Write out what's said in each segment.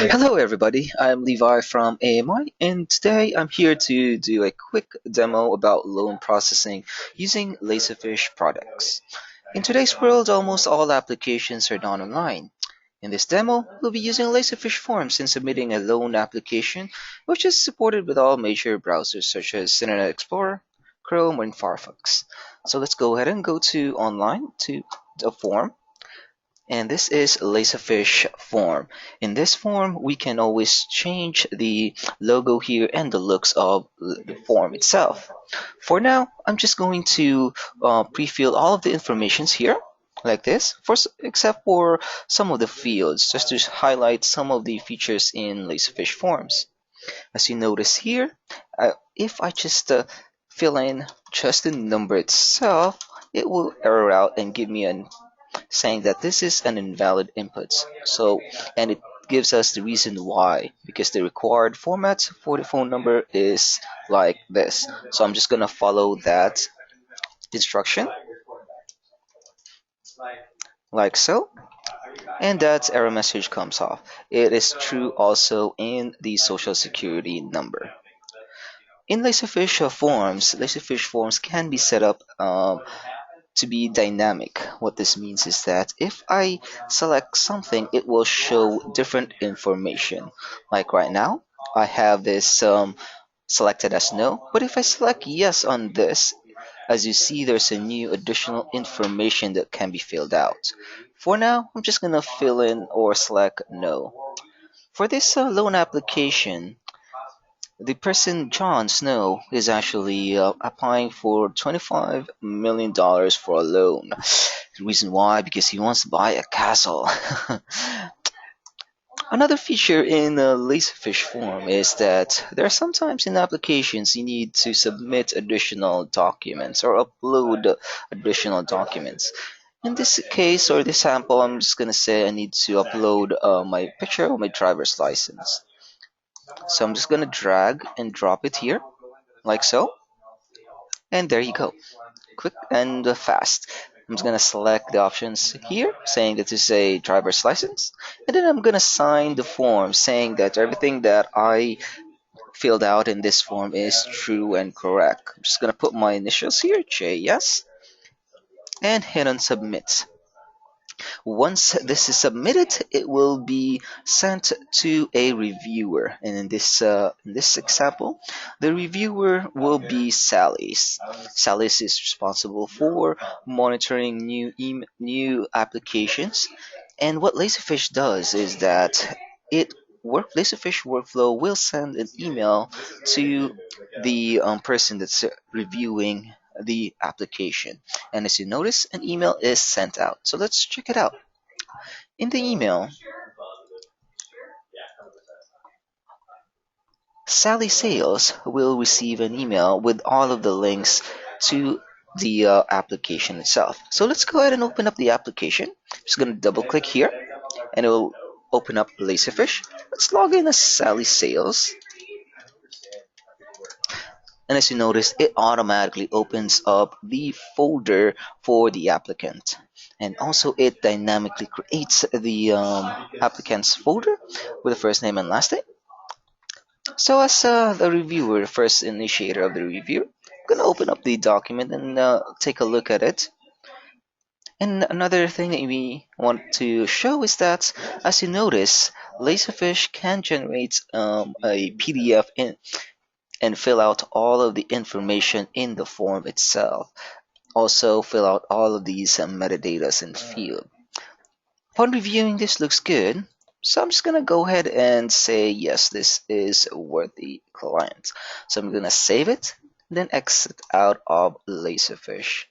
Hello everybody, I'm Levi from AMI and today I'm here to do a quick demo about loan processing using Laserfiche products. In today's world, almost all applications are done online. In this demo, we'll be using Laserfiche Forms in submitting a loan application, which is supported with all major browsers such as Internet Explorer, Chrome, and Firefox. So let's go ahead and go to online to the form, and this is Laserfiche form. In this form, we can always change the logo here and the looks of the form itself. For now, I'm just going to pre-fill all of the informations here like this, except for some of the fields, just to highlight some of the features in Laserfiche forms. As you notice here, if I just fill in just the number itself, it will error out and give me an saying that this is an invalid input. And it gives us the reason why, because the required format for the phone number is like this. So I'm just gonna follow that instruction like so, and that error message comes off. It is true also in the social security number. In Laserfiche forms can be set up to be dynamic. What this means is that if I select something, it will show different information. Like right now, I have this selected as no, but if I select yes on this, as you see, there's a new additional information that can be filled out. For now, I'm just gonna fill in or select no. For this loan application, the person, Jon Snow, is actually applying for $25 million for a loan. The reason why? Because he wants to buy a castle. Another feature in the Laserfiche form is that there are sometimes in applications you need to submit additional documents or upload additional documents. In this case or this sample, I'm just going to say I need to upload my picture of my driver's license. So I'm just going to drag and drop it here, like so. And there you go. Quick and fast. I'm just going to select the options here, saying that this is a driver's license. And then I'm going to sign the form, saying that everything that I filled out in this form is true and correct. I'm just going to put my initials here, JS, and hit on submit. Once this is submitted, it will be sent to a reviewer. And in this example, the reviewer will be Sally's. Sally's is responsible for monitoring new applications. And what Laserfiche does is that Laserfiche Workflow will send an email to the person that's reviewing the application. And as you notice, an email is sent out. So let's check it out. In the email, Sally Sales will receive an email with all of the links to the application itself. So let's go ahead and open up the application. I'm just going to double click here and it will open up Laserfiche. Let's log in as Sally Sales. And as you notice, it automatically opens up the folder for the applicant. And also it dynamically creates the applicant's folder with the first name and last name. So as the reviewer, the first initiator of the review, I'm going to open up the document and take a look at it. And another thing that we want to show is that, as you notice, Laserfiche can generate a PDF and fill out all of the information in the form itself. Also fill out all of these metadata and field. Upon reviewing, this looks good. So I'm just gonna go ahead and say yes, this is worth the client. So I'm gonna save it, then exit out of Laserfiche.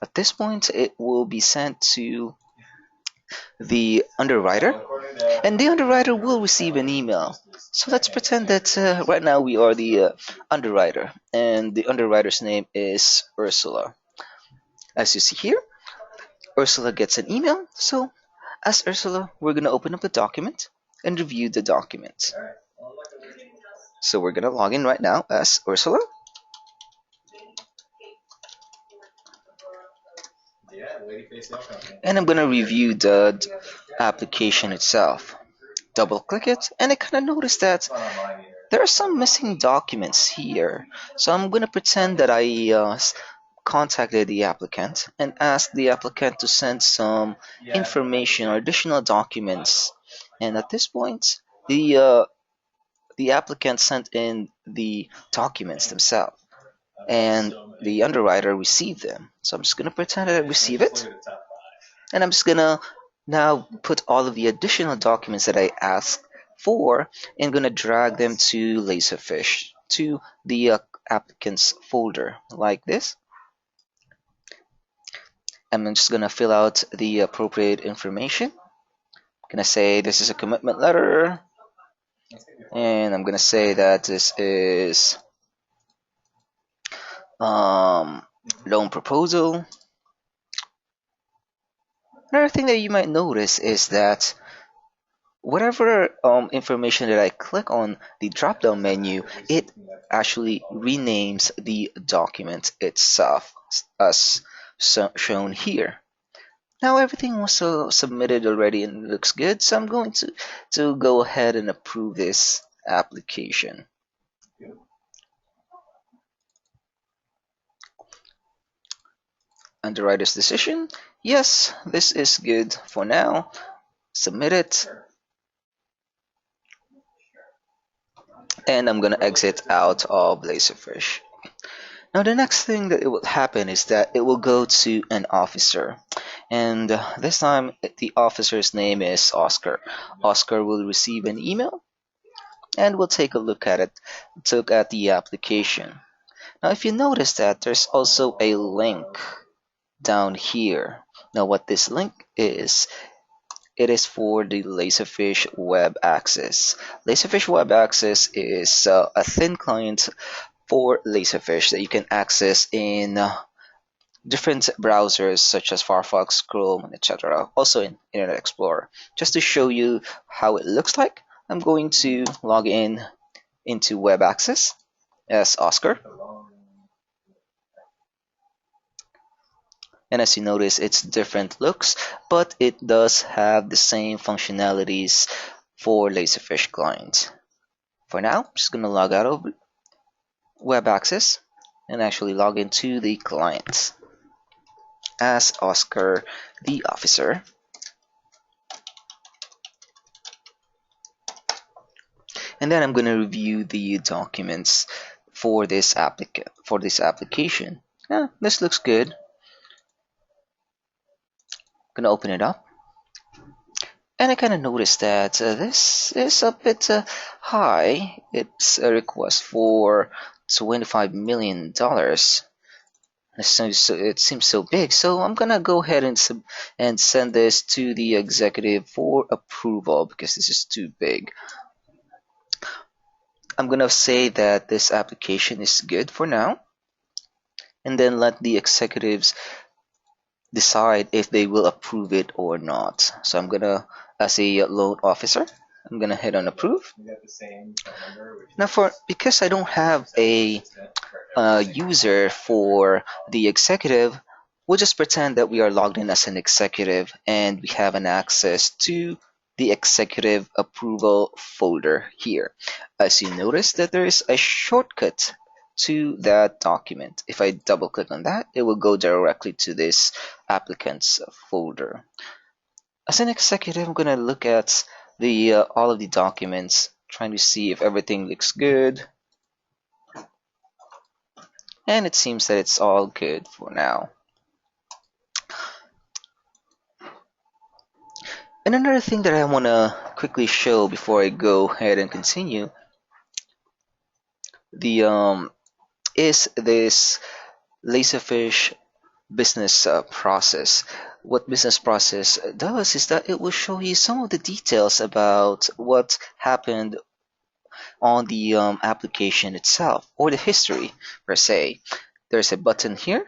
At this point, it will be sent to the underwriter, and the underwriter will receive an email. So let's pretend that right now we are the underwriter, and the underwriter's name is Ursula. As you see here, Ursula gets an email. So as Ursula, we're going to open up the document and review the document. So we're going to log in right now as Ursula. And I'm gonna review the application itself. Double click it, and I kind of noticed that there are some missing documents here. So I'm gonna pretend that I contacted the applicant and asked the applicant to send some information or additional documents. And at this point, the applicant sent in the documents themselves, and the underwriter received them. So I'm just gonna pretend that I receive it, and I'm just gonna now put all of the additional documents that I asked for and gonna drag them to Laserfiche to the applicant's folder like this. I'm just gonna fill out the appropriate information. I'm gonna say this is a commitment letter, and I'm gonna say that this is um, loan proposal. Another thing that you might notice is that whatever information that I click on the drop down menu, it actually renames the document itself as shown here. Now everything was submitted already and looks good, so I'm going to go ahead and approve this application. Underwriter's decision. Yes, this is good for now. Submit it. And I'm gonna exit out of Laserfiche. Now the next thing that it will happen is that it will go to an officer, and this time the officer's name is Oscar. Oscar will receive an email and we'll take a look at it, look at the application. Now if you notice that there's also a link down here. Now what this link is, it is for the Laserfiche Web Access. Laserfiche Web Access is a thin client for Laserfiche that you can access in different browsers such as Firefox, Chrome, etc. Also in Internet Explorer. Just to show you how it looks like, I'm going to log in into Web Access as Oscar. And as you notice, it's different looks, but it does have the same functionalities for Laserfiche client. For now, I'm just going to log out of Web Access and actually log into the client as Oscar the officer. And then I'm going to review the documents for this application. Yeah, this looks good. Gonna open it up, and I kind of noticed that this is a bit high. It's a request for $25 million. It seems so big, so I'm gonna go ahead and send this to the executive for approval because this is too big. I'm gonna say that this application is good for now, and then let the executives decide if they will approve it or not. So I'm gonna, as a loan officer, I'm gonna hit on approve. Now because I don't have a user for the executive, we'll just pretend that we are logged in as an executive and we have an access to the executive approval folder here. As you notice that there is a shortcut to that document. If I double click on that, it will go directly to this applicant's folder. As an executive, I'm going to look at the all of the documents, trying to see if everything looks good. And it seems that it's all good for now. And another thing that I want to quickly show before I go ahead and continue is this Laserfiche business process. What business process does is that it will show you some of the details about what happened on the application itself, or the history per se. There's a button here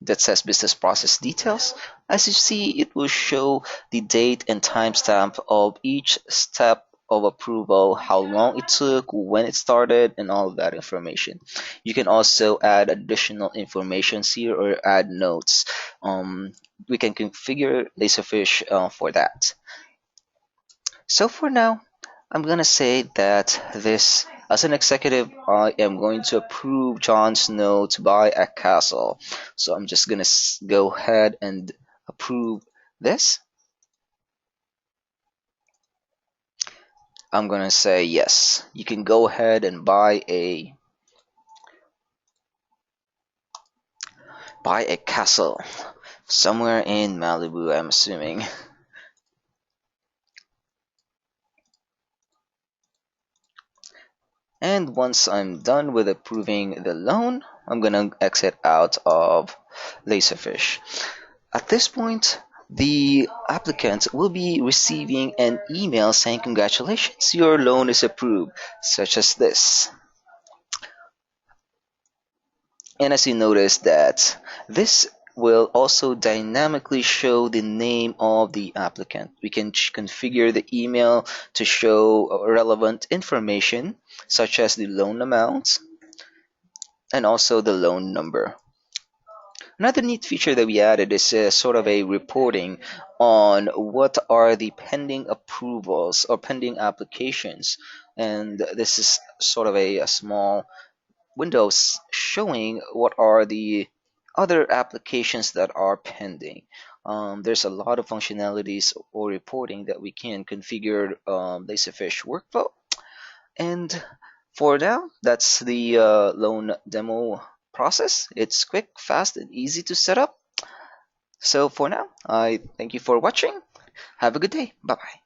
that says business process details. As you see, it will show the date and timestamp of each step of approval, how long it took, when it started, and all of that information. You can also add additional information here or add notes. we can configure Laserfiche for that. So for now, I'm gonna say that this, as an executive, I am going to approve Jon Snow to buy a castle. So I'm just gonna go ahead and approve this. I'm gonna say yes. You can go ahead and buy a castle somewhere in Malibu, I'm assuming. And once I'm done with approving the loan, I'm gonna exit out of Laserfiche. At this point, the applicant will be receiving an email saying congratulations, your loan is approved, such as this. And as you notice that this will also dynamically show the name of the applicant. We can configure the email to show relevant information such as the loan amount and also the loan number. Another neat feature that we added is sort of a reporting on what are the pending approvals or pending applications. And this is sort of a small windows showing what are the other applications that are pending. There's a lot of functionalities or reporting that we can configure Laserfiche workflow. And for now, that's the loan demo process. It's quick, fast, and easy to set up. So for now, I thank you for watching. Have a good day. Bye bye.